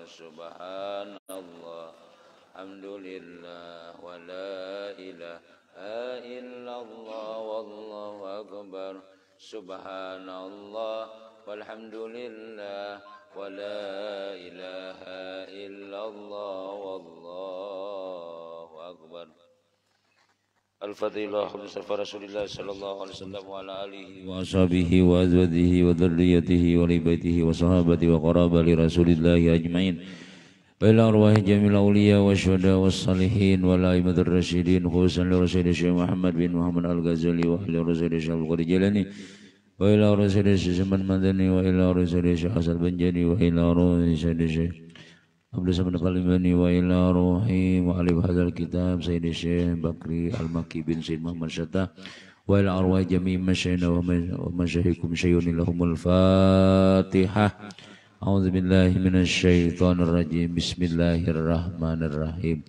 subhanallah, alhamdulillah, wa la ilaha illallah, wallahu akbar, subhanallah, walhamdulillah, wa la ilaha illallah, wallahu akbar. Al-Fatilah Mustafa Rasulullah sallallahu alaihi wasallam wa ala alihi wa ashabihi wa azwajihi wa dzurriyyatihi wa li baitihi wa sahabati wa qarabati Rasulillah ajmain. Wa ila arwahi jamil awliya wa syuhada was salihin wa la aimatur rasyidin khususan li Rasulullah Syekh Muhammad bin Muhammad Al-Ghazali wa ila Rasulullah Syekh Al-Qadir Jalani wa ila Rasulullah Syekh Zaman Madani wa ila Rasulullah Syekh Hasan Banjani wa ila Rasulullah Syekh Abdul Samad Kalimani wa ila ruhi mu'alif hadzal kitab Sayyidi Syekh Bakri Al-Makki bin Sayyid Muhammad Syattah wa ila arwah jami' masyayina wa masyayikum syayuni lahumul Fatihah. A'udzu billahi minasy syaithanir rajim. Bismillahirrahmanirrahim.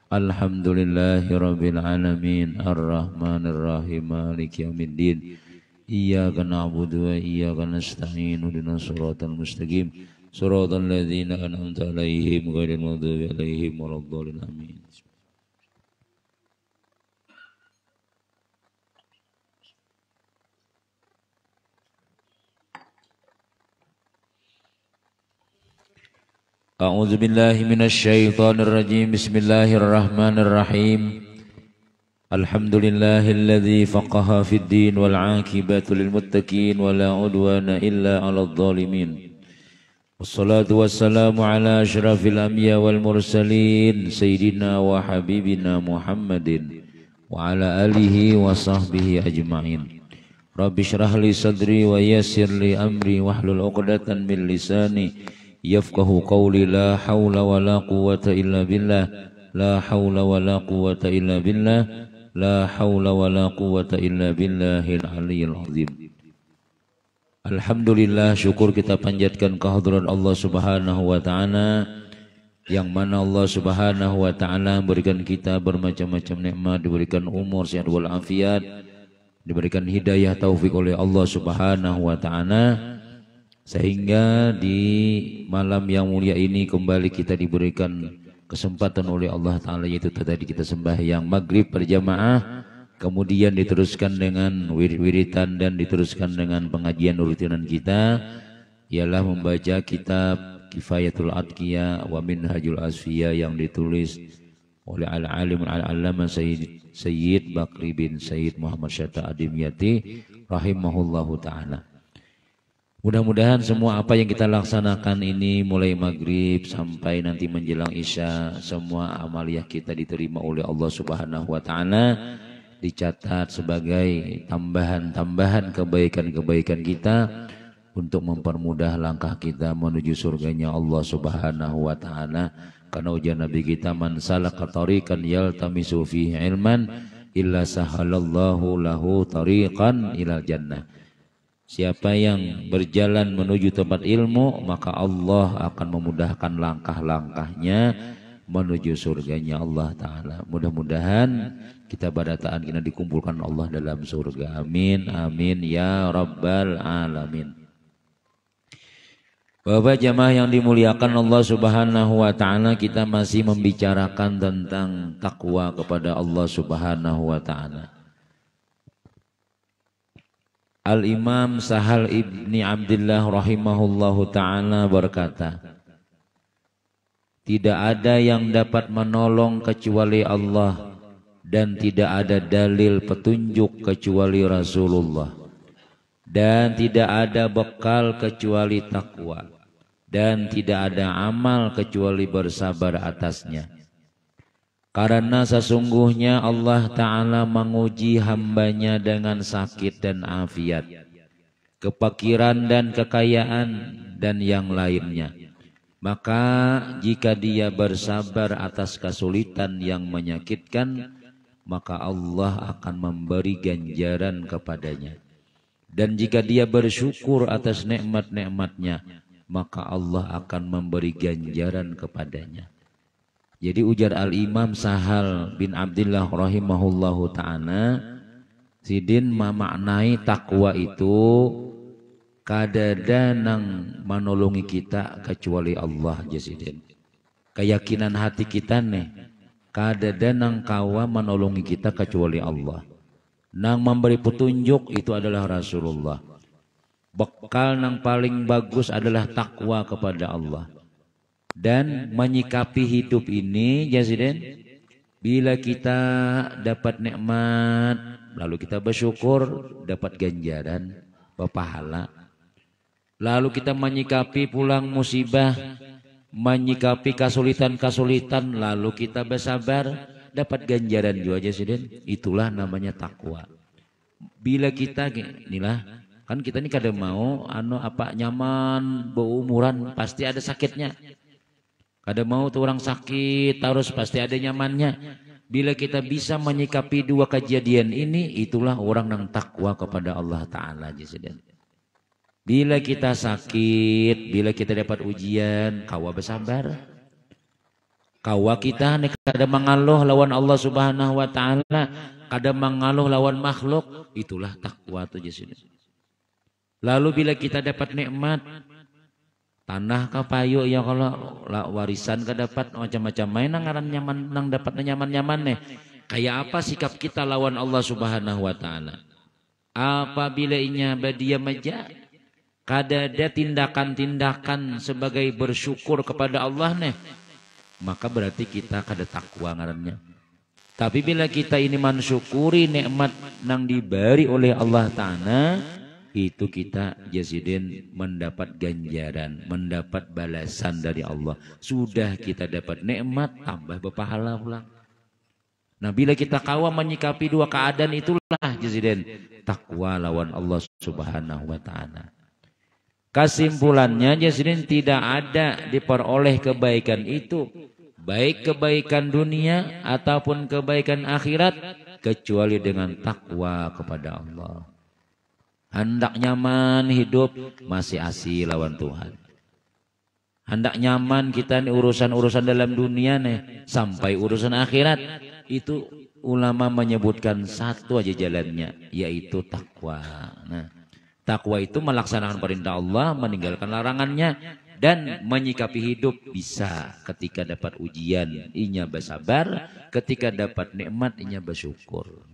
Alhamdulillahi rabbil alamin arrahmanir rahim maliki yaumiddin. Iyyaka na'budu wa iyyaka nasta'in ihdinas siratal mustaqim. Suratul ladzina an'amta 'alaihim ghairil maghdubi 'alaihim waladdallin amin. A'udzu billahi minasy syaithanir rajim. Bismillahirrahmanirrahim. Alhamdulillahilladzi faqaha fid din wal 'aqibatu lil muttaqin wa la 'udwana illa 'alal zalimin. Wassalatu wassalamu ala asyrafil anbiya wal mursalin sayyidina wa habibina Muhammadin wa ala alihi wa sahbihi ajma'in. Rabbi shrah li sadri wa yassir li amri wahlul 'uqdatan min lisani yafqahu qawli. La haula wa la quwwata illa billah, la haula wa la quwwata illa billah, la haula wa la quwwata illa billahil aliyyil azim. Alhamdulillah, syukur kita panjatkan kehadiran Allah Subhanahu wa taala, yang mana Allah Subhanahu wa taala memberikan kita bermacam-macam nikmat, diberikan umur sehat wal afiat, diberikan hidayah taufik oleh Allah Subhanahu wa taala, sehingga di malam yang mulia ini kembali kita diberikan kesempatan oleh Allah taala, yaitu tadi kita sembahyang maghrib berjamaah, kemudian diteruskan dengan wirid-wiridan dan diteruskan dengan pengajian rutinan kita, ialah membaca kitab Kifayatul Atqiya wa Minhajul Asfiya yang ditulis oleh Al-Alim Al-Allamah Sayyid Bakri bin Sayyid Muhammad Syattah Ad-Dimyati rahimahullahu ta'ala. Mudah-mudahan semua apa yang kita laksanakan ini mulai maghrib sampai nanti menjelang isya, semua amaliyah kita diterima oleh Allah Subhanahu wa ta'ala, dicatat sebagai tambahan-tambahan kebaikan-kebaikan kita untuk mempermudah langkah kita menuju surganya Allah Subhanahu wa ta'ala. Karena ujian Nabi kita, man salaka tariqan yaltamisu fihi ilman illa sahalallahu lahu tariqan ilal jannah. Siapa yang berjalan menuju tempat ilmu, maka Allah akan memudahkan langkah-langkahnya menuju surganya Allah ta'ala. Mudah-mudahan kita barataan kita dikumpulkan Allah dalam surga. Amin, amin, ya rabbal alamin. Bapak jamaah yang dimuliakan Allah Subhanahu wa ta'ala, kita masih membicarakan tentang takwa kepada Allah Subhanahu wa ta'ala. Al-Imam Sahal ibni Abdillah rahimahullahu ta'ala berkata, tidak ada yang dapat menolong kecuali Allah, dan tidak ada dalil petunjuk kecuali Rasulullah, dan tidak ada bekal kecuali takwa, dan tidak ada amal kecuali bersabar atasnya. Karena sesungguhnya Allah Ta'ala menguji hambanya dengan sakit dan afiat, kepakiran dan kekayaan, dan yang lainnya. Maka jika dia bersabar atas kesulitan yang menyakitkan, maka Allah akan memberi ganjaran kepadanya. Dan jika dia bersyukur atas nikmat-nikmatnya, maka Allah akan memberi ganjaran kepadanya. Jadi ujar Al-Imam Sahal bin Abdillah rahimahullahu ta'ala, Sidin memaknai takwa itu kadada nang manolongi kita kecuali Allah jasiden. Keyakinan hati kita nih, kadada nang kawa manolongi kita kecuali Allah. Nang memberi petunjuk itu adalah Rasulullah. Bekal nang paling bagus adalah takwa kepada Allah. Dan menyikapi hidup ini jasiden, bila kita dapat nikmat lalu kita bersyukur dapat ganjaran berpahala. Lalu kita menyikapi pulang musibah, menyikapi kesulitan-kesulitan lalu kita bersabar dapat ganjaran juga jasiden. Itulah namanya takwa. Bila kita inilah kan kita ini kadang mau nyaman berumuran pasti ada sakitnya. Kadang mau tuh orang sakit terus pasti ada nyamannya. Bila kita bisa menyikapi dua kejadian ini, itulah orang yang takwa kepada Allah Ta'ala. Bila kita sakit, bila kita dapat ujian, kawa bersabar. Kawa kita kadang mengaluh lawan Allah Subhanahu Wa Ta'ala, kadang mengaluh lawan makhluk, itulah takwa tuh jasida. Lalu bila kita dapat nikmat, tanah ka payu ya kalau warisan ka dapat macam-macam main ngaran nyaman nang dapat nyaman-nyaman nih. Kayak apa sikap kita lawan Allah Subhanahu Wa Ta'ala? Apabila inya badiam aja, kadada tindakan-tindakan sebagai bersyukur kepada Allah nih, maka berarti kita kada takwa ngarannya. Tapi bila kita ini mensyukuri nikmat nang diberi oleh Allah Ta'ala, itu kita jasiden mendapat ganjaran, mendapat balasan dari Allah. Sudah kita dapat nikmat, tambah berpahala pulang. Nah bila kita kawa menyikapi dua keadaan itulah jasiden takwa lawan Allah Subhanahu Wa Ta'ala. Kesimpulannya jasiden tidak ada diperoleh kebaikan itu, baik kebaikan dunia ataupun kebaikan akhirat, kecuali dengan takwa kepada Allah. Hendak nyaman hidup masih asih lawan Tuhan. Hendak nyaman kita nih urusan-urusan dalam dunia nih sampai urusan akhirat, itu ulama menyebutkan satu aja jalannya, yaitu takwa. Nah, takwa itu melaksanakan perintah Allah, meninggalkan larangannya, dan menyikapi hidup bisa ketika dapat ujian inya bersabar, ketika dapat nikmat inya bersyukur.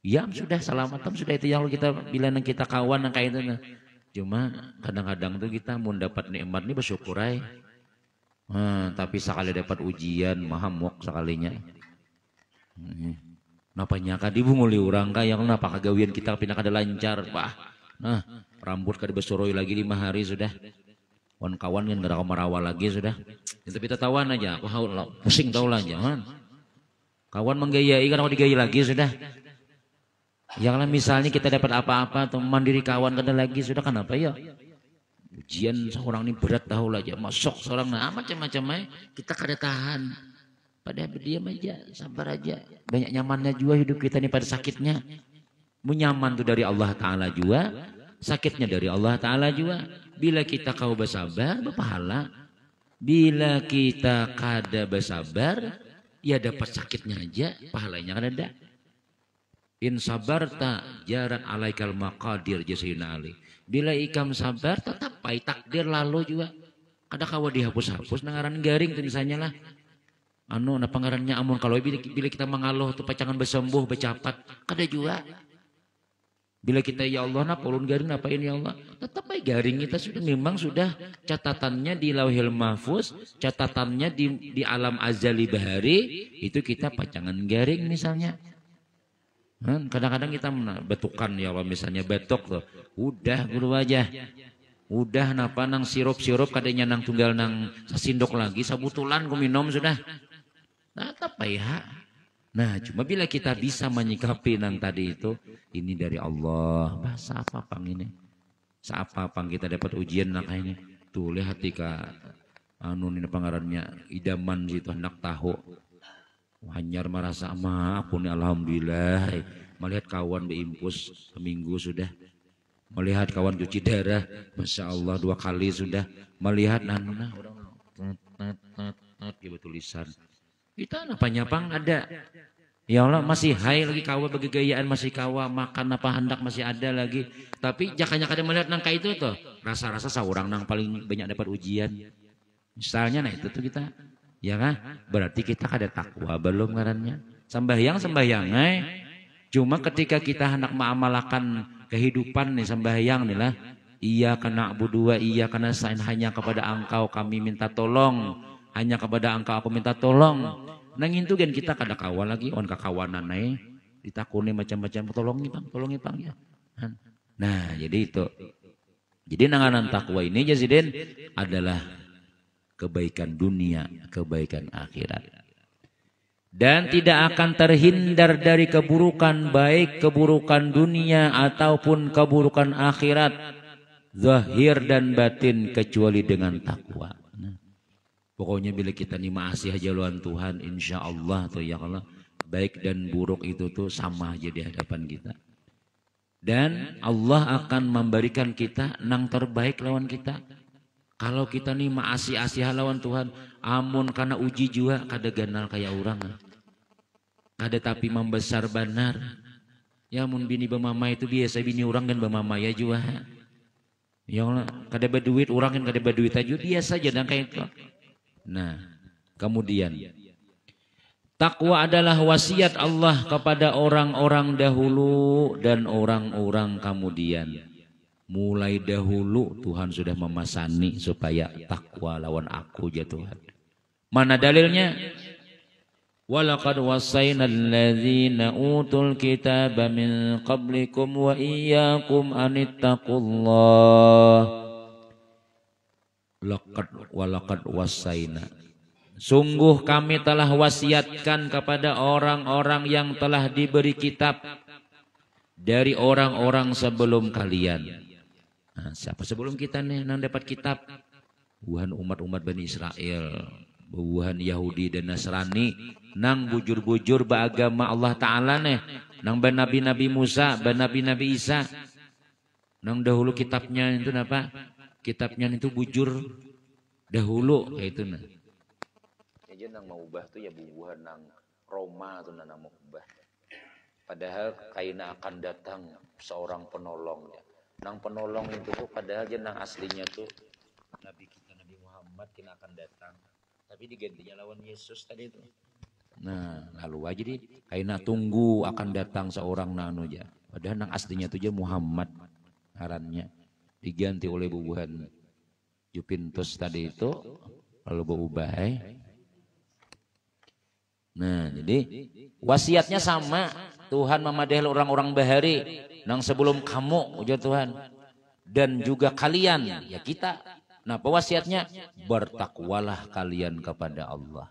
Ya sudah selamatan sudah itu yang kita bilang kita kawan yang kayak itu. Nah. Cuma kadang-kadang tuh kita mau dapat nikmat nih bersyukur aja. Tapi sekali dapat ujian mahamuk sekalinya. Napa nyaka dibunguli orang kaya yang napa kagawian kita pindah kada lancar pak. Nah rambut kada bersoroi lagi 5 hari sudah. Kawan-kawan yang nggak marawa lagi sudah. Tapi kita tawan aja. Aku pusing tahu lah jangan. Kawan menggayai kan aku digayai lagi sudah. Yang misalnya kita dapat apa-apa atau mandiri kawan kada lagi sudah kenapa ya? Ujian seorang ini berat tahu lah aja, masuk seorang macam-macam kita kada tahan. Pada berdiam aja, sabar aja. Banyak nyamannya juga hidup kita ini pada sakitnya. Menyaman tuh dari Allah Ta'ala juga, sakitnya dari Allah Ta'ala juga. Bila kita kau bersabar, berpahala. Bila kita kada bersabar, ya dapat sakitnya aja, pahalanya kan ada. In sabarta jaran alaikal maqadir jasina ali. Bila ikam sabar tetap pai takdir lalu juga. Ada kawa dihapus-hapus nangaran garing tuh misalnya lah. Napa ngarannya amun kalau bila kita mengaluh tuh pacangan bersembuh bercapat kada juga. Bila kita ya Allah napa ulun garing napain ya Allah. Tetap pai garing kita sudah memang sudah catatannya di Lauhil Mahfuz, catatannya di alam azali bahari itu kita pacangan garing misalnya. Kadang-kadang kita betukan ya Allah misalnya betok tuh udah guru aja udah napa nang sirup-sirup kadanya nang tunggal nang sasindok lagi sabutulan ku minum sudah nah apa ya. Nah cuma bila kita bisa menyikapi nang tadi itu ini dari Allah bahasa apa pang ini siapa pang kita dapat ujian nang ini tuh lihat tika ini pengarannya idaman situ hendak tahu hanyar merasa pun alhamdulillah melihat kawan beimpus seminggu sudah melihat kawan cuci darah Masya Allah 2 kali sudah melihat tulisan kita apa nyapang ada Ya Allah masih hai lagi kawa bagi gayaan masih kawa makan apa hendak masih ada lagi. Tapi jakanya kada melihat nangka itu tuh rasa-rasa seorang nang paling banyak dapat ujian. Misalnya nah itu tuh kita ya kan berarti kita kada takwa belum ngarannya. Sembahyang cuma ketika kita hendak mengamalkan kehidupan nih sembahyang nih lah. Iya kena budua iya karena hanya kepada engkau kami minta tolong. Hanya kepada engkau aku minta tolong. Nang itu kan kita kada kawan lagi on kakawanan ditakuni macam-macam tolongi bang ya. Nah jadi itu. Jadi nanganan takwa ini Yazidin adalah kebaikan dunia, kebaikan akhirat. Dan tidak akan terhindar dari keburukan baik keburukan dunia ataupun keburukan akhirat zahir dan batin kecuali dengan takwa. Pokoknya bila kita nih masih hajaluan Tuhan insya Allah tuh ya Allah baik dan buruk itu tuh sama aja di hadapan kita. Dan Allah akan memberikan kita nang terbaik lawan kita. Kalau kita nih masih lawan Tuhan amun karena uji juga kada ganal kayak orang. Kada tapi membesar benar. Ya mun bini bemama itu biasa bini orang kan bemama ya juga. Ya Allah kada berduit orang kan kada berduit aja biasa aja dan kayak itu. Nah, kemudian takwa adalah wasiat Allah kepada orang-orang dahulu dan orang-orang kemudian. Mulai dahulu Tuhan sudah memasani supaya takwa lawan aku ya Tuhan. Mana dalilnya? Walaqad wasaina alladzina utul kitaba min qablikum wa iyyakum anittaqullah. Walaqad wasaina. Sungguh kami telah wasiatkan kepada orang-orang yang telah diberi kitab dari orang-orang sebelum kalian. Nah, siapa sebelum kita nih yang dapat kitab? Buhan umat-umat Bani Israel, buhan Yahudi dan Nasrani, nang bujur-bujur beragama Allah Ta'ala nih, nang nabi-nabi Musa, nabi-nabi Isa, nang dahulu kitabnya itu apa? Kitabnya itu bujur dahulu kayak itu nah. Aja nang mau ubah tuh ya bubuhan nang Roma tuh nang mau ubah. Padahal kaina akan datang seorang penolong ya. Nang penolong itu tuh padahal aja nang aslinya tuh Nabi kita Nabi Muhammad kena akan datang. Tapi digantinya lawan Yesus tadi itu. Nah lalu aja di kaina tunggu akan datang seorang nang aja. Padahal nang aslinya tuh aja Muhammad ngarannya. Diganti oleh bubuhan Jupintus tadi itu lalu berubah. Nah jadi wasiatnya sama Tuhan memadai orang-orang bahari nang sebelum kamu ujar Tuhan dan juga kalian ya kita. Nah wasiatnya bertakwalah kalian kepada Allah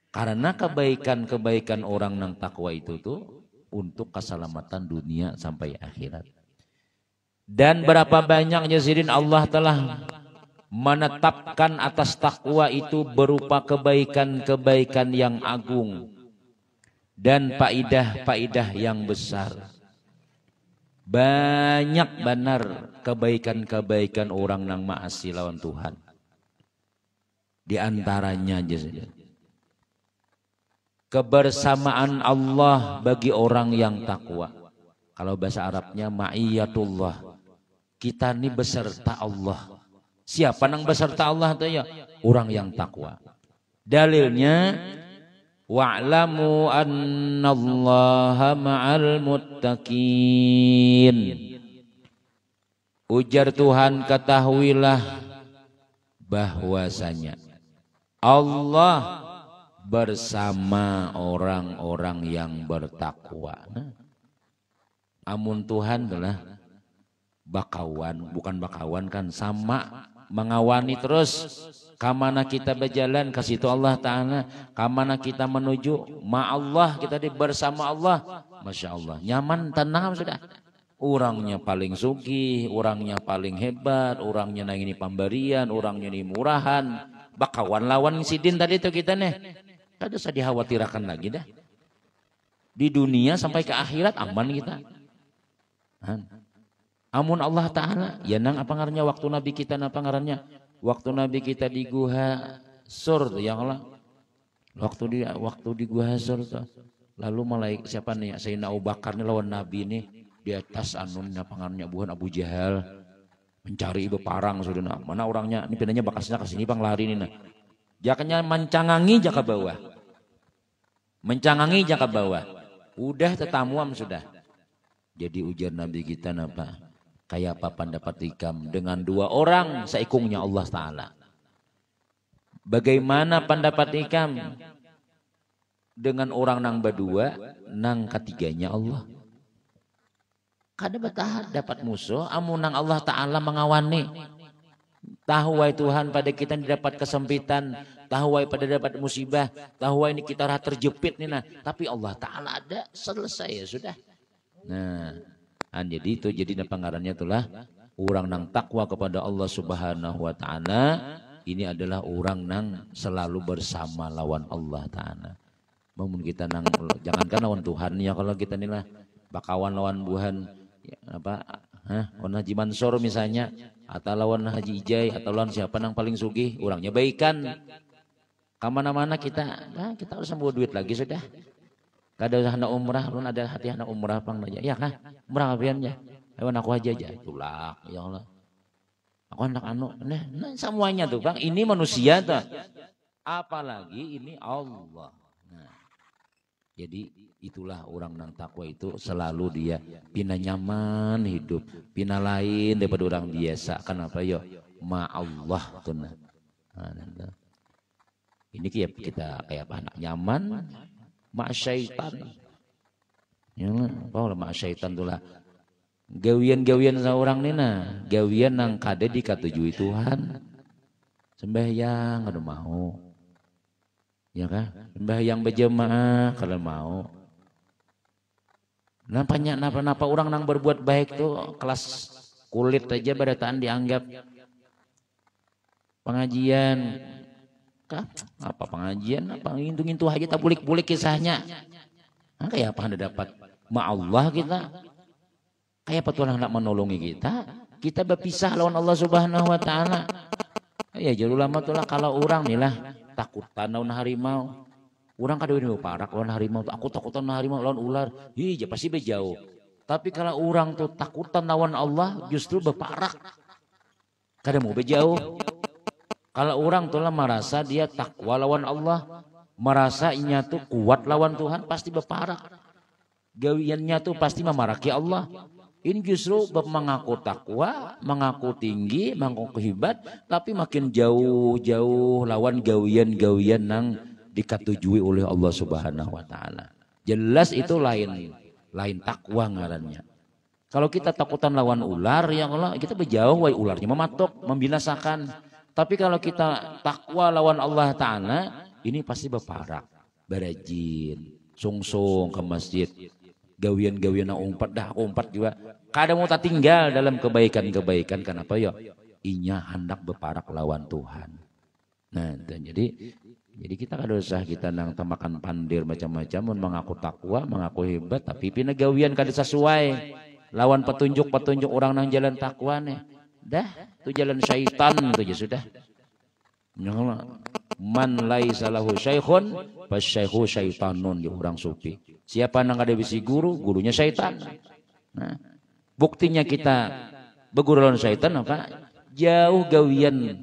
karena kebaikan-kebaikan orang nang takwa itu tuh untuk keselamatan dunia sampai akhirat. Dan berapa banyak Yazidin Allah telah menetapkan atas takwa itu berupa kebaikan-kebaikan yang agung dan faidah-faidah yang besar. Banyak benar kebaikan-kebaikan orang nang maasi lawan Tuhan. Di antaranya Yazidin kebersamaan Allah bagi orang yang takwa. Kalau bahasa Arabnya ma'iyatullah. Kita ini beserta Allah. Siapa nang beserta Allah tuh ya? Orang yang takwa. Dalilnya wa'lamu annallaha ma'al muttaqin. Ujar Tuhan ketahuilah bahwasanya Allah bersama orang-orang yang bertakwa. Amun Tuhan adalah bakawan, bukan bakawan kan sama mengawani terus kamana kita berjalan ke situ Allah Ta'ala, kamana kita menuju ma Allah kita di bersama Allah. Masya Allah nyaman tenang sudah. Orangnya paling sugih, orangnya paling hebat, orangnya nang ini pemberian, orangnya ini murahan. Bakawan lawan sidin tadi itu kita nih kada usah dikhawatirkan lagi dah. Di dunia sampai ke akhirat aman kita. Amun Allah Ta'ala ya nang apa ngarannya waktu Nabi kita apa ngarannya waktu Nabi kita di Guha Sur ya Allah waktu di Guha Sur tuh Lalu malaikat siapa nih? Sayyidina Abu Bakar nih lawan Nabi nih di atas pangannya buhan Abu Jahal mencari ibu parang sudah mana orangnya ini pindahnya bakasnya ke sini bang lari nih nah. Jakanya mencangangi jaka bawah. Mencangangi jaka bawah. Udah tetamuam sudah. Jadi ujar Nabi kita napa? Kayak apa pendapat ikam dengan dua orang seikungnya Allah Ta'ala. Bagaimana pendapat ikam dengan orang nang berdua, nang ketiganya Allah. Kada betah dapat musuh, amun nang Allah Ta'ala mengawani. Tahu wai Tuhan pada kita dapat kesempitan, tahu wai pada dapat musibah, tahu wai ini kita terjepit nih nah. Tapi Allah Ta'ala ada, selesai ya sudah. Nah, jadi itu jadi pengarannya itulah orang nang takwa kepada Allah Subhanahu wa Ta'ala. Ini adalah orang nang selalu bersama lawan Allah Ta'ala. Namun kita nang jangankan lawan Tuhan ya kalau kita inilah bakawan lawan Tuhan ya, apa lawan Haji Mansur misalnya atau lawan Haji Ijai atau lawan siapa nang paling sugih orangnya baikan kemana-mana kita kita harus membawa duit lagi sudah kada usah hendak umrah lu ada hati hendak umrah pang aja ya kah umrah apiannya ayo aku aja tulak ya Allah aku hendak nah semuanya tuh bang ini manusia tuh apalagi ini Allah. Jadi itulah orang nang takwa itu selalu dia pina nyaman hidup, pina lain daripada orang biasa. Kenapa yo? Ma Allah tuh. Nah, ini kita kayak apa anak nyaman, ma syaitan. Ya, apa ma syaitan tuh lah. Gawian-gawian seorang nih nah, gawian nang kada dikatujui Tuhan. Sembahyang ada mau. Ya kan? Sembahyang berjemaah kalau mau. Nampaknya napa orang nang berbuat baik tuh kelas kulit aja barataan dianggap pengajian. Apa pengajian? Apa ngintu-ngintu aja tak bulik-bulik kisahnya. Nah, kayak apa Anda dapat ma Allah kita? Kayak apa Tuhan hendak menolongi kita? Kita berpisah lawan Allah Subhanahu wa Ta'ala. Ya jadi lama tuh lah kalau orang nih lah takutan lawan harimau. Orang kada ini parak lawan harimau. Aku takutan lawan harimau lawan ular. Ih, pasti bejauh. Tapi kalau orang tuh takutan lawan Allah justru berparak. Kada mau bejauh. Kalau orang tuh lah merasa dia takwa lawan Allah, merasa inya tuh kuat lawan Tuhan pasti berparak. Gawiannya tuh pasti memaraki Allah. Ini justru mengaku takwa, mengaku tinggi, mengaku hebat, tapi makin jauh-jauh lawan gawian-gawian yang dikatujui oleh Allah Subhanahu wa Ta'ala. Jelas itu lain takwa ngarannya. Kalau kita takutan lawan ular, ya Allah, kita berjauh, wai ularnya mematok, membinasakan. Tapi kalau kita takwa lawan Allah Ta'ala, ini pasti berparak, berajin, sungsung ke masjid. Gawian-gawian umpat dah umpat juga kada mau tak tinggal dalam kebaikan-kebaikan kenapa ya inya hendak berparak lawan Tuhan. Nah dan jadi kita kada usah kita nang temakan pandir macam-macam mengaku takwa mengaku hebat tapi pina gawian kada sesuai lawan petunjuk orang nang jalan takwa nih dah tu jalan syaitan itu aja sudah. Man laisa lahu syaikhun fasyaihu syaitanun ya orang sufi. Siapa nang ada bisi guru, gurunya syaitan. Nah, buktinya kita berguru lawan syaitan apa? Jauh gawian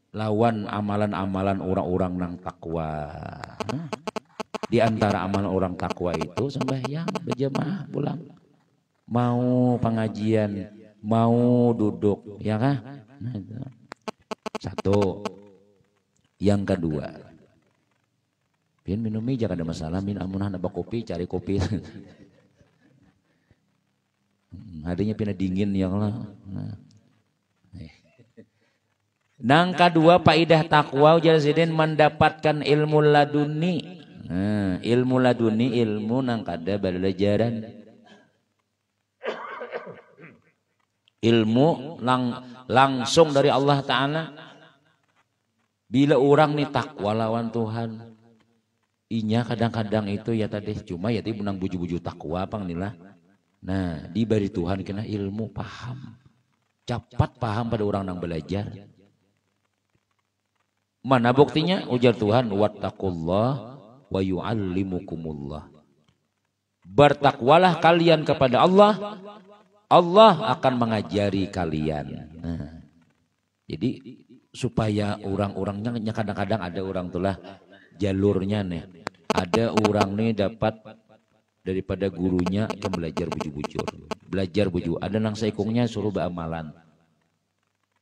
lawan amalan-amalan orang-orang nang takwa. Nah, di antara amalan orang takwa itu sembahyang, berjamaah, pulang. Mau pengajian, mau duduk, ya kan? Nah, itu. Satu. Yang kedua, pian minum mie jangan ada masalah, min amunah nabak kopi, cari kopi. Hadinya pina dingin ya Allah. Nang kedua faidah takwa jalsidin mendapatkan ilmu laduni. Nah, ilmu laduni ilmu nang kada belajaran. Ilmu langsung dari Allah Ta'ala. Bila orang nih takwa lawan Tuhan, inya kadang-kadang itu ya tadi cuma ya tadi menang buju-buju takwa pang nilah. Nah diberi Tuhan kena ilmu paham, cepat paham pada orang yang belajar. Mana buktinya? Ujar Tuhan, wattaqullah wa yu'allimukumullah. Bertakwalah kalian kepada Allah, Allah akan mengajari kalian. Nah, jadi supaya orang-orangnya kadang-kadang ada orang tulah jalurnya nih. Ada orang nih dapat daripada gurunya yang belajar bujur-bujur. Belajar bujur. Ada nang saikungnya suruh beramalan.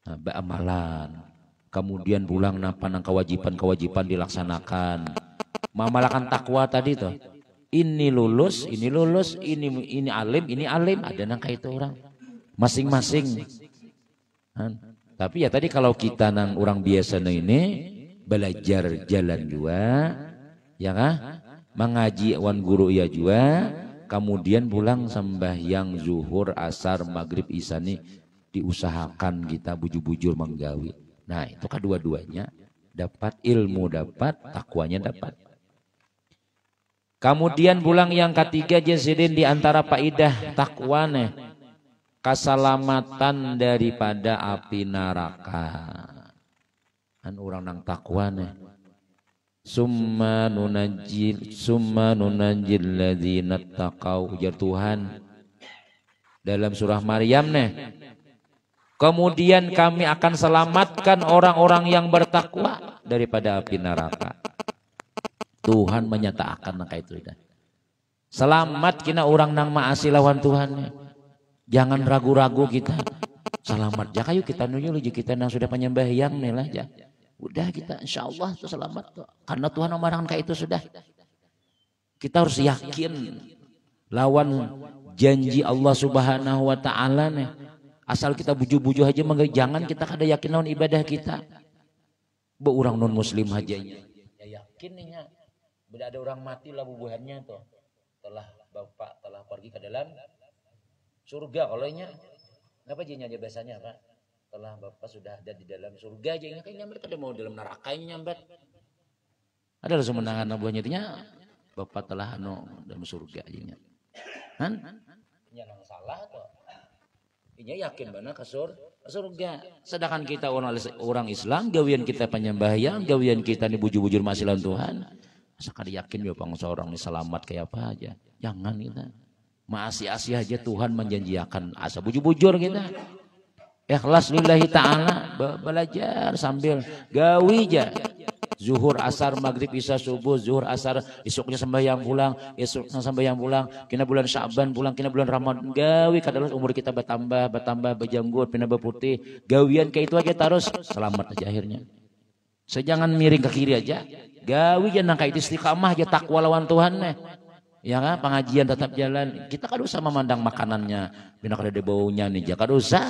Nah, beramalan. Kemudian pulang napa nang kewajiban-kewajiban dilaksanakan. Memalakan takwa tadi tuh. Ini lulus, ini alim, ada nang kayak itu orang. Masing-masing. Tapi ya tadi kalau kita nang orang biasa ini belajar jalan juga, ya kah? Mengaji wan guru ya juga, kemudian pulang sembahyang zuhur, asar, maghrib, isya nih diusahakan kita bujur-bujur menggawi. Nah itu kedua-duanya dapat ilmu, dapat takwanya dapat. Kemudian pulang yang ketiga jasidin di antara faidah takwa nih keselamatan daripada api neraka. Kan orang nang takwa nih. Summa nunajjil ladzina taqau, ujar Tuhan dalam surah Maryam nih. Kemudian kami akan selamatkan orang-orang yang bertakwa daripada api neraka. Tuhan menyatakan kayak itu. Selamat kina orang nang maasi lawan Tuhan. Jangan ragu-ragu kita. Selamat. Ya kayu kita nunjuk kita nang sudah penyembahyang nih lah ya. Udah kita insya Allah tuh selamat tuh. Karena Tuhan memarahkan kayak itu sudah. Kita harus yakin lawan janji Allah Subhanahu wa taala nih. Asal kita buju-buju aja jangan kita kada yakin lawan ibadah kita. Bu orang non muslim aja ya yakin nih. Bila ada orang mati lah bubuhannya tuh. Telah Bapak telah pergi ke dalam surga kalau nya. Apa aja biasanya Pak? Telah Bapak sudah ada di dalam surga aja kayaknya mereka udah mau dalam neraka ini nyambat. Ada langsung menangan buahnya itunya Bapak telah dalam surga aja. Kan? Nya nang salah tuh. Inya yakin benar ke surga. Sedangkan kita orang Islam gawian kita penyembahyang, gawian kita nih bujur-bujur masih lawan Tuhan. Sekali yakin ya bang seorang ini selamat kayak apa aja. Jangan kita. Masih aja Tuhan menjanjikan asa bujur-bujur kita. Ikhlas lillahi ta'ala. Belajar sambil gawi aja. Zuhur, asar, maghrib, isya, subuh, zuhur, asar. Esoknya sembahyang pulang. Esoknya sembahyang pulang. Kena bulan Sya'ban pulang. Kena bulan Ramadan. Gawi kadang umur kita bertambah berjanggut, pindah berputih. Gawian kayak itu aja terus. Selamat aja akhirnya. Jangan miring ke kiri aja. Gawi jangan kayak istiqamah aja takwa lawan Tuhan nih. Ya kan pengajian tetap jalan. Kita kan usah memandang makanannya. Bina kada ada baunya nih. Jangan usah.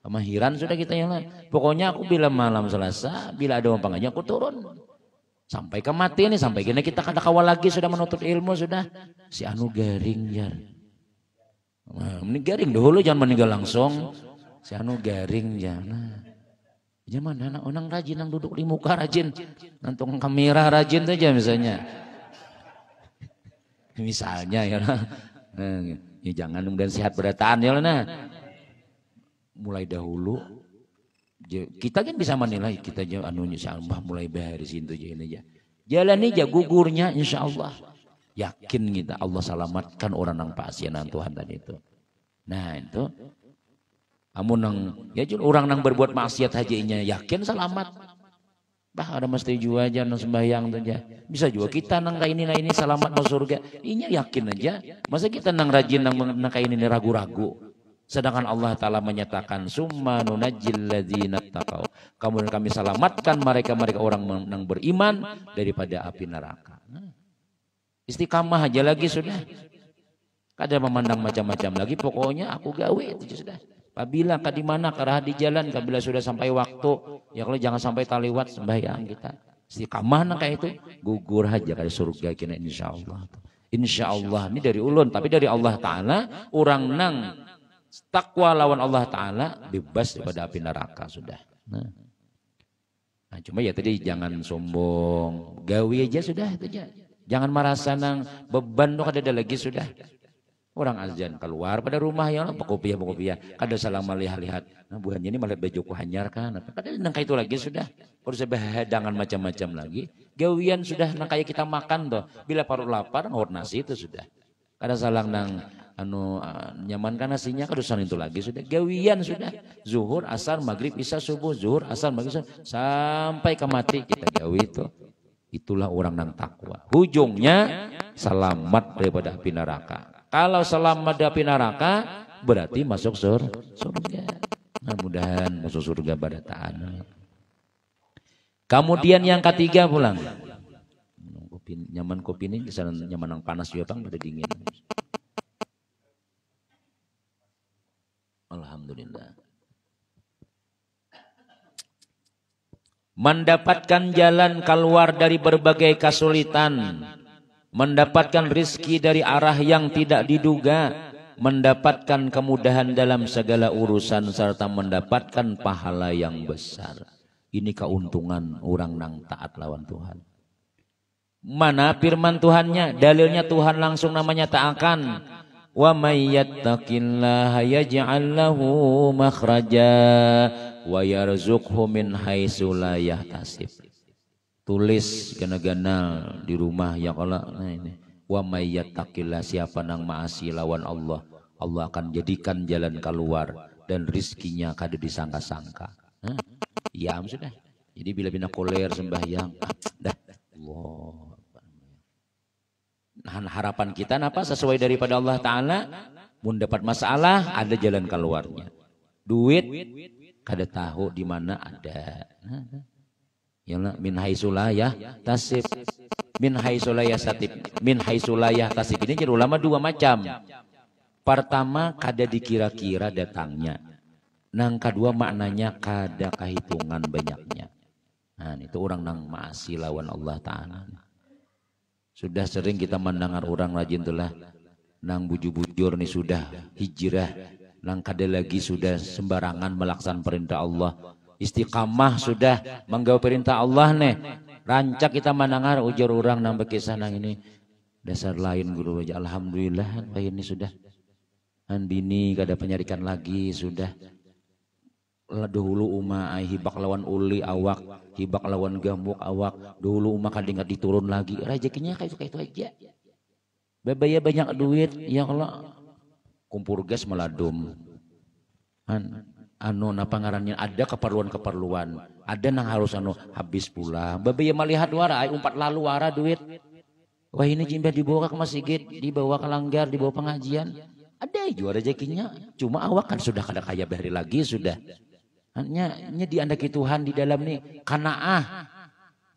Kemahiran sudah kita yang lain. Pokoknya aku bila malam Selasa, bila ada orang pengajian aku turun. Sampai ke mati nih, sampai gini kita kada kawal lagi sudah menuntut ilmu sudah. Si anu garing ya. Ini garing dahulu jangan meninggal langsung. Si anu garing ya. Nah. Zaman anak orang rajin yang duduk di muka rajin, ngantung kamera rajin saja misalnya. Misalnya ya, ya jangan kemudian sehat berataan ya nah. Mulai dahulu kita kan bisa menilai kita aja anunya insyaallah mulai dari situ aja ini aja. Jalan aja gugurnya insyaallah. Yakin kita Allah selamatkan orang nang pasienan Tuhan tadi itu. Nah itu. Amun nang ya orang nang berbuat maksiat hajinya yakin selamat. Bah ada mesti juga aja nang sembahyang saja. Bisa juga kita nang kayak ini selamat masuk surga. Inya yakin aja. Masa kita nang rajin nang kayak ini ragu-ragu. Sedangkan Allah Ta'ala menyatakan summa nunajjil ladzina taqau. Kemudian kami selamatkan mereka orang yang beriman daripada api neraka. Nah, istiqamah aja lagi sudah. Kada memandang macam-macam lagi. Pokoknya aku gawe itu sudah. Apabila di mana kerah di jalan, apabila sudah sampai waktu, ya kalau jangan sampai taliwat sembahyang kita. Istiqamah nak kayak itu gugur aja kayak surga kena insyaallah. Insyaallah ini dari ulun, tapi dari Allah Ta'ala orang nang takwa lawan Allah Ta'ala bebas daripada api neraka sudah. Nah cuma ya tadi jangan sombong, gawi aja sudah itu aja. Jangan merasa nang beban tuh ada lagi sudah. Orang azan keluar pada rumah ya pokoknya kada salah melihat-lihat. Nah buahnya ini malah baju hanyar kan. Kada nang itu lagi sudah. Harus behadangan macam-macam lagi. Gawian sudah nang kayak kita makan tuh. Bila perut lapar ngor nasi itu sudah. Kada salang nang nyaman kan nasinya kadusan itu lagi sudah gawian sudah zuhur asar maghrib isya subuh zuhur asar maghrib isya, sampai ke mati kita gawi itu. Itulah orang nang takwa. Ujungnya selamat daripada api neraka. Kalau selamat dari api neraka berarti masuk surga. Nah, mudahan masuk surga pada taat. Kemudian yang ketiga pulang. Nyaman kopi ini kesana nyaman yang panas juga bang pada dingin. Alhamdulillah. Mendapatkan jalan keluar dari berbagai kesulitan, mendapatkan rizki dari arah yang tidak diduga, mendapatkan kemudahan dalam segala urusan serta mendapatkan pahala yang besar. Ini keuntungan orang nang taat lawan Tuhan. Mana firman Tuhannya? Dalilnya Tuhan langsung namanya ta'akan. Wa may yattaqillaha yaj'al lahu makhraja wa yarzuqhu min haitsu la yahtasib. Tulis gana-gana di rumah ya kalau nah ini. Wa may yattaqillah, siapa nang maasi lawan Allah, Allah akan jadikan jalan keluar dan rizkinya kada disangka-sangka. Ya sudah. Jadi bila bina koler sembahyang, dah Allah. Nah, harapan kita apa sesuai daripada Allah Ta'ala, mun dapat masalah ada jalan keluarnya. Duit kada tahu di mana ada. Ya min haitsulayah tasib, min haitsulayah satib, min haitsulayah tasib ini jadi ulama dua macam. Pertama kada dikira-kira datangnya. Nang kedua maknanya kada kehitungan banyaknya. Nah, itu orang nang maasi lawan Allah Ta'ala. Sudah sering kita mendengar orang rajin telah nang bujur-bujur nih sudah hijrah, nang kada lagi sudah sembarangan melaksanakan perintah Allah. Istiqamah sudah menggawa perintah Allah nih. Rancak kita mendengar ujar orang nang berkisah nang ini. Dasar lain guru aja alhamdulillah ini sudah. Han bini kada penyarikan lagi sudah. Dahulu umah hibak lawan uli awak, hibak lawan gambuk awak. Dahulu umah kadang diturun lagi. Rezekinya kayak itu aja. Bebaya banyak duit, ya Allah. Kumpul gas meladum. Napa ngarannya ada keperluan-keperluan. Ada nang harus habis pula. Bebaya melihat wara, umpat lalu wara duit. Wah ini jimbe dibawa ke masjid, dibawa ke langgar, dibawa pengajian. Ada juga rezekinya. Cuma awak kan sudah kada kaya bahari lagi sudah. Hanya diandaki Tuhan di dalam nih kanaah.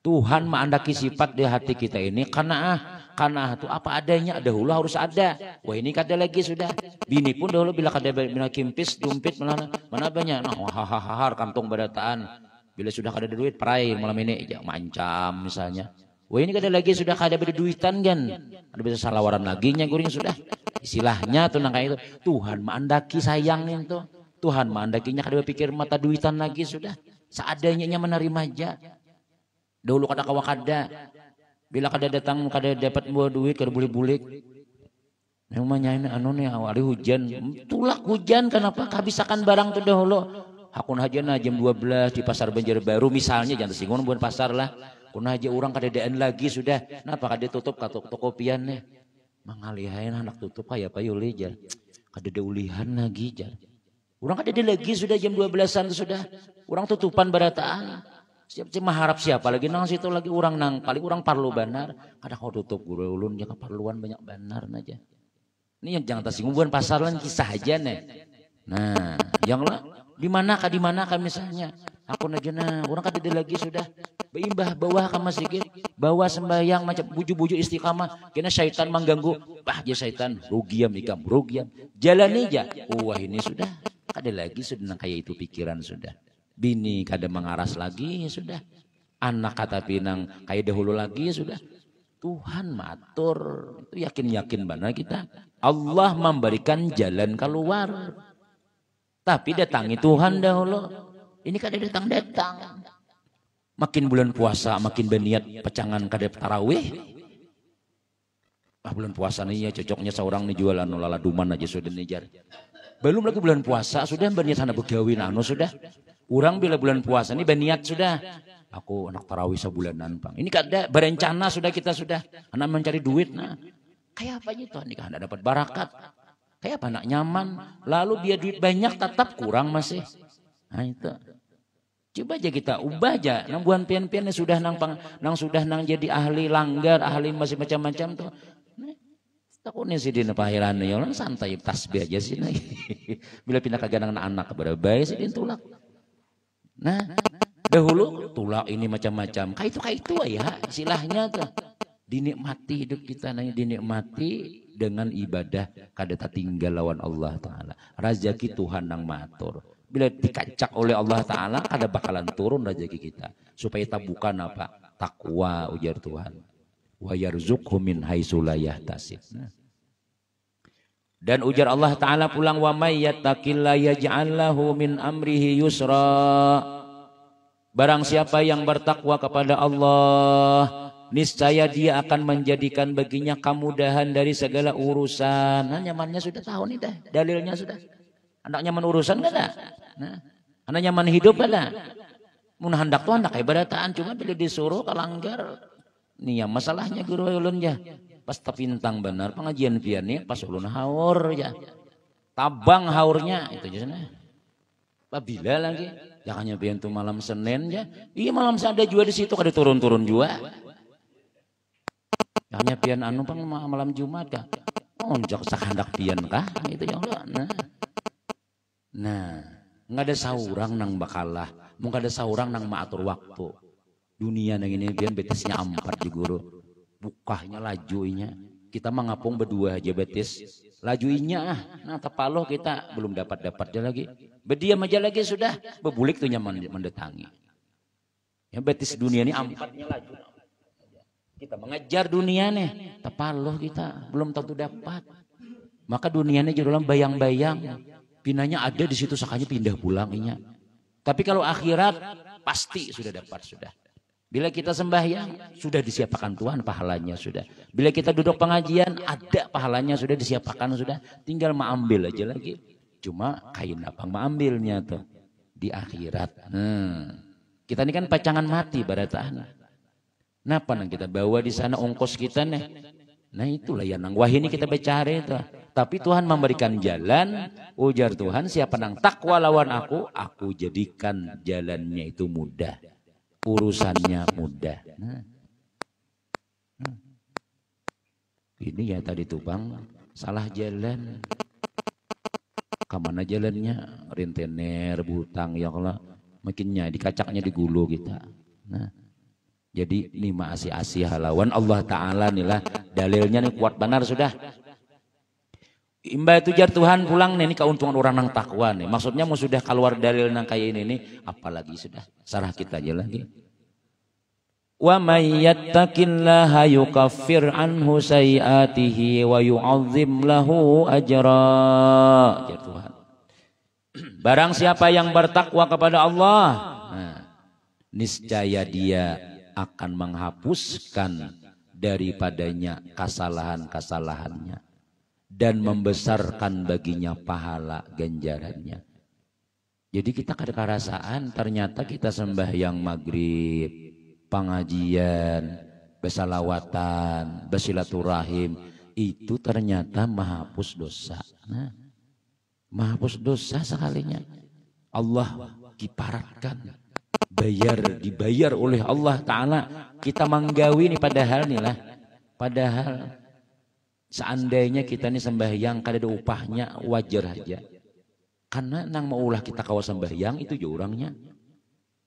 Tuhan mengandaki sifat di hati kita ini kanaah. Kanaah itu apa adanya, dahulu harus ada. Wah ini kada lagi sudah. Bini pun dahulu bila kada bina kimpis, dumpit mana banyak. Nah hahaha kantong badataan. Bila sudah kada duit perai malam ini ya mancam misalnya. Wah ini kada lagi sudah kada beda duitan kan. Ada bisa salawaran lagi nya guring sudah. Istilahnya tuh nang kayak itu. Tuhan mengandaki sayang itu. Tuhan mandakinya kada berpikir mata duitan lagi sudah. Seadanya menerima aja. Dahulu kada kawa kada. Bila kada datang kada dapat bawa duit kada boleh bulik. Namanya ini nih hari hujan. Tulak hujan kenapa kehabisakan barang tuh dahulu. Hakun aja na jam 12 di pasar Banjarbaru misalnya jangan tersinggung buat pasar lah. Kun aja orang kada daan lagi sudah. Napa kada tutup toko pian nih. Mangalihain anak tutup kayak apa yuli jar. Kada deulihan lagi jar. Orang kada lagi sudah jam 12-an sudah. Orang tutupan barataan. Siapa harap siapa lagi nang situ lagi orang nang paling orang parlu benar. Kada kau tutup guru ulun jangan keperluan banyak benar aja. Ini yang jangan tersinggung bukan pasar lan kisah aja nih. Nah, janganlah di mana kah misalnya. Aku aja nah orang kada lagi sudah. Beimbah bawah ke masjid, bawa sembahyang macam buju-buju istiqamah. Kena syaitan mengganggu. Bah dia syaitan rugiam ikam rugiam. Jalan aja. Wah ini sudah. Kada lagi sudah kayak itu pikiran sudah. Bini kada mengaras lagi sudah. Anak kata pinang kayak dahulu lagi sudah. Tuhan matur. Itu yakin-yakin benar kita. Allah memberikan jalan keluar. Tapi datangi Tuhan dahulu. Ini kada datang-datang. Makin bulan puasa makin berniat pecangan kada tarawih. Bulan puasa nih ya cocoknya seorang nih jualan lala duman aja sudah nijar. Belum lagi bulan puasa sudah berniat sana begawi nano sudah. Orang bila bulan puasa ini berniat sudah. Aku anak tarawih sebulanan bang. Ini kada berencana sudah kita sudah. Anak mencari duit nah. Kayak apa gitu nikah anda dapat barakat. Kayak apa nak nyaman. Lalu dia duit banyak tetap kurang masih. Nah itu. Coba aja kita ubah aja. Nang buan pian-pian sudah sudah nang jadi ahli langgar, ahli masih macam-macam tuh. Takutnya sih di nepahiran ya orang santai tasbih aja sih. Bila pindah ke ganang anak kepada bayi sih dia tulak. Nah, dahulu tulak ini macam-macam. Kayak itu ya istilahnya tuh. Dinikmati hidup kita nanya dinikmati dengan ibadah kada tinggal lawan Allah Ta'ala. Rezeki Tuhan nang matur. Bila dikacak oleh Allah Ta'ala kada bakalan turun rezeki kita. Supaya tabukan apa? Takwa ujar Tuhan. Wa yarzuqhu min haitsu la yahtasib. Dan ujar Allah Ta'ala pulang wa may yattaqilla yaj'al lahu min amrihi yusra. Barang siapa yang bertakwa kepada Allah, niscaya dia akan menjadikan baginya kemudahan dari segala urusan. Nah, nyamannya sudah tahu nih dah, dalilnya sudah. Anak nyaman urusan gak ada. Nah, anak nyaman hidup gak ada. Mun hendak tuh hendak ibadataan cuma bila disuruh kalanggar. Nih ya masalahnya guru ulun ya. Pas tapintang benar pengajian pian nih pas ulun haur ya. Tabang haurnya itu aja sana. Bila lagi jangannya pian tuh malam Senin ya. Iya malam ada juga di situ kada turun-turun juga. Hanya pian anu pang malam Jumat kah? Onjak sakandak pian kah? Itu ya Allah. Nah, nggak ada saurang nang bakalah, mau ada saurang nang maatur waktu. Dunia nang ini pian betisnya 4 di guru, bukahnya lajuinya. Kita mengapung berdua aja betis, lajuinya nah tepaloh kita belum dapat aja lagi. Berdiam aja lagi sudah, bebulik tuh nyaman mendatangi. Ya betis dunia ini 4-nya laju. Kita mengejar dunia nih, tepaloh kita belum tentu dapat. Maka dunianya jadi dalam bayang-bayang, pinanya ada di situ sakanya pindah pulang inya. Tapi kalau akhirat pasti sudah dapat sudah. Bila kita sembahyang sudah disiapkan Tuhan pahalanya sudah. Bila kita duduk pengajian ada pahalanya sudah disiapkan sudah. Tinggal mengambil aja lagi. Cuma kain apa mengambilnya tuh di akhirat. Kita ini kan pacangan mati barataan. Napa nang kita bawa di sana ongkos kita nih. Nah itulah yang nang wah ini kita bercari itu. Tapi Tuhan memberikan jalan. Ujar Tuhan siapa nang takwa lawan aku jadikan jalannya itu mudah. Urusannya mudah. Ini ya tadi tuh bang salah jalan. Kemana jalannya? Rentenir, butang ya Allah. Makinnya dikacaknya di gulu kita. Nah. Jadi ini masih halawan Allah Ta'ala inilah dalilnya nih kuat benar sudah. Imba itu jar Tuhan pulang nih ini keuntungan orang nang takwa nih. Maksudnya mau sudah keluar dalil nang kayak ini nih apalagi sudah. Sarah kita aja lagi. Wa may yattaqillaha yukaffir anhu sayiatihi wa yu'azzim lahu ajra. Jar Tuhan. Barang siapa yang bertakwa kepada Allah, nah, niscaya dia akan menghapuskan daripadanya kesalahan-kesalahannya dan membesarkan baginya pahala ganjarannya. Jadi kita kada kerasaan ternyata kita sembahyang maghrib, pengajian, bersalawatan, bersilaturahim itu ternyata menghapus dosa. Nah, menghapus dosa sekalinya Allah kiparatkan. Dibayar oleh Allah Ta'ala kita menggawi nih padahal nih lah padahal seandainya kita nih sembahyang kada ada upahnya wajar aja karena nang maulah kita kawas sembahyang itu juga orangnya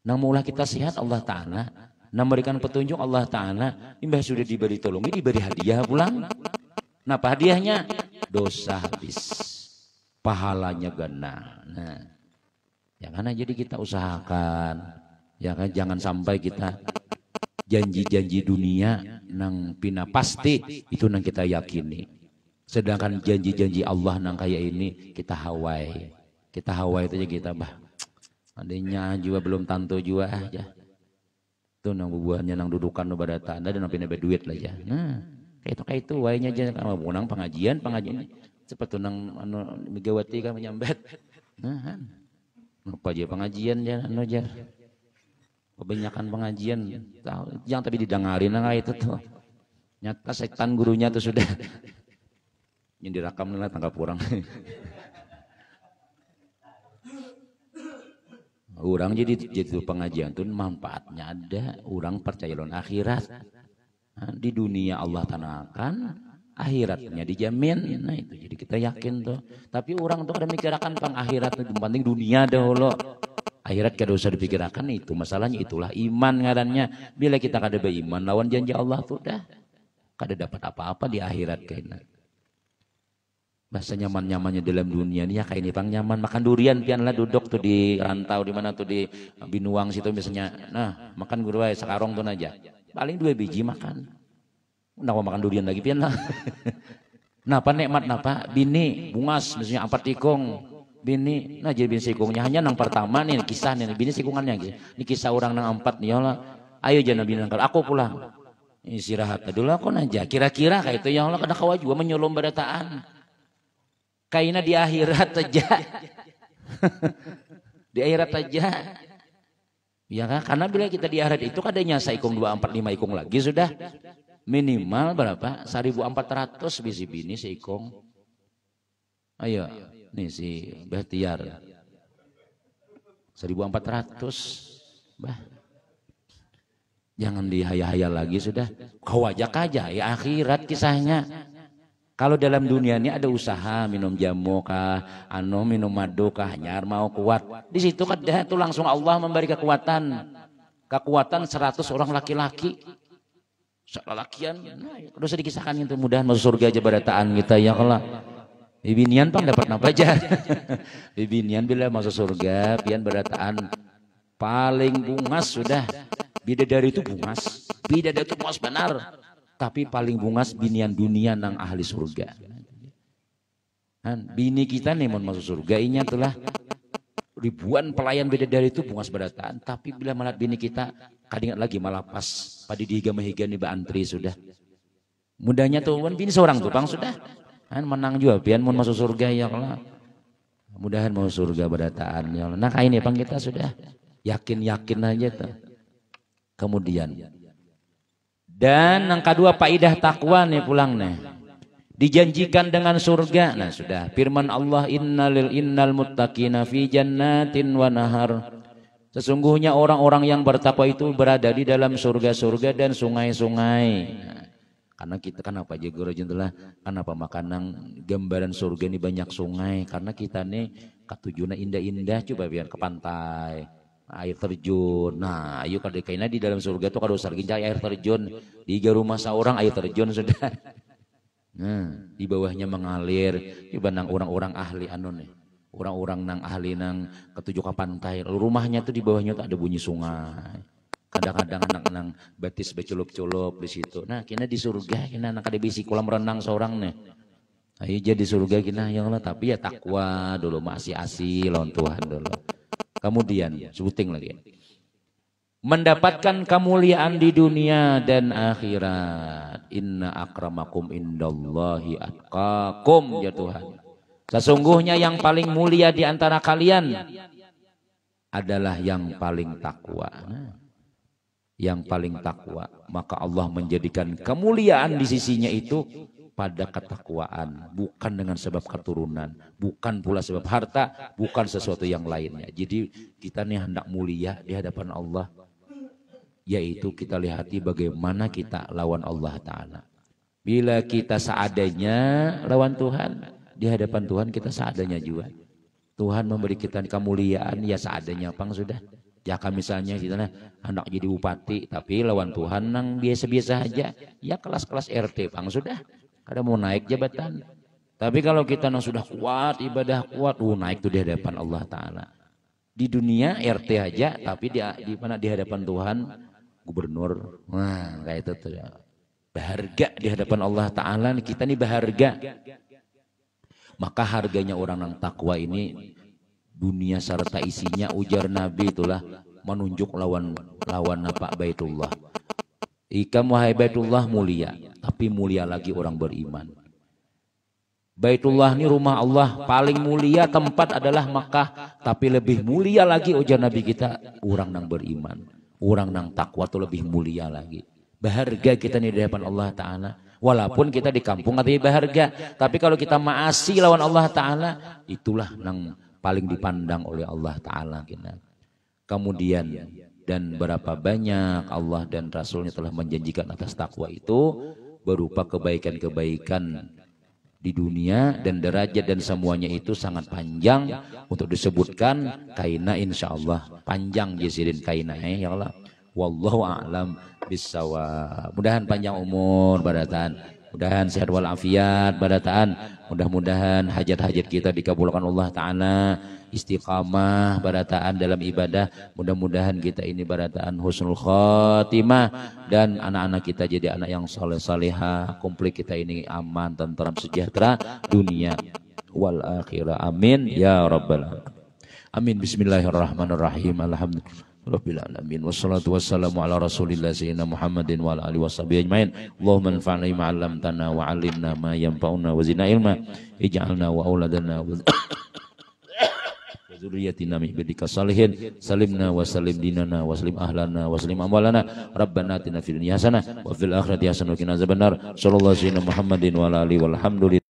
nang maulah kita sehat Allah Ta'ala nang memberikan petunjuk Allah Ta'ala imbah sudah diberi tolongi diberi hadiah pulang nah hadiahnya dosa habis pahalanya gana. Nah jangan jadi kita usahakan ya kan jangan sampai kita janji-janji dunia nang pina pasti itu nang kita yakini. Sedangkan janji-janji Allah nang kayak ini kita hawai itu aja kita bah. Adanya juga belum tanto juga aja. Itu nang bubuhannya nang dudukan nu pada tanda dan pina berduit lah ya. Nah, kayak itu wainya aja kalau mau pengajian seperti nang anu Megawati kan menyambat. Nah, apa aja pengajian ya anu aja. Kebanyakan pengajian yang tapi didengarin nah itu tuh Nyata setan gurunya tuh sudah. Yang direkam lah tanggal kurang. Orang jadi pengajian tuh manfaatnya ada. Orang percaya lawan akhirat. Nah, di dunia Allah tanakan, akhiratnya dijamin. Nah itu jadi kita yakin tuh. Tapi orang tuh kada mikirkan pang akhirat itu penting dunia dahulu. Akhirat kada usah dipikirkan itu. Masalahnya itulah iman ngarannya. Bila kita kada beriman lawan janji Allah tuh dah kada dapat apa-apa di akhirat kayaknya. Bahasa nyaman-nyamannya dalam dunia ini ya kayak ini pang nyaman makan durian pian lah duduk tuh di rantau di mana tuh di Binuang situ misalnya. Nah makan guru aja sekarang tuh aja paling 2 biji makan. Nah makan durian lagi pian lah. Napa nikmat napa bini bungas misalnya 4 tikung bini. Nah jadi bini sikungnya hanya nang pertama nih kisah nih bini sikungannya gitu. Ini kisah orang nang 4 nih ya Allah. Ayo jangan bini nangkal aku pulang. Istirahat dulu aku aja. Kira-kira kayak itu ya Allah kada kawa juga menyolong berataan. Kayaknya di akhirat aja. Di akhirat aja. Ya kan? Karena bila kita di akhirat itu kadanya saikung 2, 4, 5 ikung lagi sudah. Minimal berapa? 1.400 bisi bini seikung. Ayo. Nih si Bahtiar. 1.400. Bah. Jangan dihayal-hayal lagi sudah. Kau ajak aja ya akhirat kisahnya. Kalau dalam dunia ini ada usaha minum jamu kah, minum madu kah, nyar mau kuat. Di situ kan itu langsung Allah memberi kekuatan. Kekuatan 100 orang laki-laki. Lelakian, nah, udah usah dikisahkan itu mudahan masuk surga aja barataan kita ya Allah. Bibinian pang dapat apa aja. Bibinian bila masuk surga, pian barataan paling bungas sudah. Bidadari itu bungas. Bidadari itu bungas benar. Tapi paling bungas binian dunia nang ahli surga. Bini kita nih mau masuk surga inya telah ribuan pelayan bidadari itu bungas berataan. Tapi bila malah bini kita kadingat lagi malah pas pada dihiga-higa nih antri sudah. Mudahnya tuh bini seorang tuh bang sudah. Menang juga pian mau masuk surga ya Allah. Mudahan mau surga berataan ya Allah. Nah kayak ini bang kita sudah yakin-yakin aja tuh. Kemudian dan yang kedua faidah takwa nih pulang nih. Dijanjikan dengan surga. Nah sudah firman Allah innal muttaqina fi jannatin wa nahar. Sesungguhnya orang-orang yang bertakwa itu berada di dalam surga-surga dan sungai-sungai. Nah, karena kita kan apa aja guru jentelah kenapa makanan gambaran surga ini banyak sungai karena kita nih katujuna indah-indah coba biar ke pantai. Air terjun. Nah, ayo kalau kaina di dalam surga tuh kalau usah air terjun. Di rumah seorang air terjun sudah. Nah, di bawahnya mengalir. Coba nang orang-orang ahli nih. Orang-orang nang ahli nang ketujuh ke pantai. Lalu rumahnya tuh di bawahnya tuh ada bunyi sungai. Kadang-kadang anak nang batis beculup-culup di situ. Nah, kina di surga kina anak ada bisi kolam renang seorang nih. Ayo jadi surga kina ya Allah tapi ya takwa dulu masih asih lawan Tuhan dulu. Kemudian sebuting lagi mendapatkan kemuliaan di dunia dan akhirat. Inna akramakum indallahi atqakum ya Tuhan. Sesungguhnya yang paling mulia di antara kalian adalah yang paling takwa. Yang paling takwa, maka Allah menjadikan kemuliaan di sisinya itu pada ketakwaan, bukan dengan sebab keturunan, bukan pula sebab harta, bukan sesuatu yang lainnya. Jadi kita nih hendak mulia di hadapan Allah, yaitu kita lihati bagaimana kita lawan Allah Ta'ala. Bila kita seadanya lawan Tuhan, di hadapan Tuhan kita seadanya juga. Tuhan memberi kita kemuliaan ya seadanya pang sudah. Ya kan misalnya kita hendak jadi bupati, tapi lawan Tuhan nang biasa-biasa aja, ya kelas-kelas RT pang sudah. Kada mau naik jabatan. Tapi kalau kita yang sudah kuat, ibadah kuat, naik tuh di hadapan Allah Ta'ala. Di dunia RT aja, tapi di mana di hadapan Tuhan, gubernur. Wah, kayak itu tuh. Berharga di hadapan Allah Ta'ala, kita nih berharga. Maka harganya orang yang takwa ini, dunia serta isinya ujar Nabi itulah menunjuk lawan apa Baitullah. Ikam wahai Baitullah mulia, tapi mulia lagi orang beriman. Baitullah ini rumah Allah paling mulia tempat adalah Makkah, tapi lebih mulia lagi ujar Nabi kita orang yang beriman, orang yang takwa itu lebih mulia lagi. Baharga kita di hadapan Allah Ta'ala. Walaupun kita di kampung atau baharga. Tapi kalau kita maasi lawan Allah Ta'ala, itulah yang paling dipandang oleh Allah Ta'ala. Kemudian, dan berapa banyak Allah dan Rasulnya telah menjanjikan atas takwa itu, berupa kebaikan-kebaikan di dunia dan derajat dan semuanya itu sangat panjang untuk disebutkan. Kaina insya Allah panjang jesirin kaina ya Allah. Wallahu a'lam bissawab. Mudahan panjang umur barataan, mudahan sehat walafiat barataan, mudah-mudahan hajat-hajat kita dikabulkan Allah Ta'ala, istiqamah barataan dalam ibadah, mudah-mudahan kita ini barataan husnul khotimah, dan anak-anak kita jadi anak yang saleh-salehah, komplit kita ini aman, tentram, sejahtera dunia wal akhirah. Amin ya rabbal alamin. Amin. Bismillahirrahmanirrahim. Alhamdulillah Rabbil alamin, wassalatu wassalamu ala rasulillah sayyidina Muhammadin wa ala alihi washabihi ajmain. Allahumma anfa'na bima 'allamtana wa 'allimna ma yanfa'una wa zidna ilma, ij'alna wa auladana wa zurriyyatina min ibadika salihin, salimna wa salim dinana wa salim ahlana wa salim amwalana. Rabbana atina fid dunya hasanah wa fil akhirati hasanah wa qina azabannar. Sallallahu alaihi Muhammadin wa ala alihi walhamdulillah.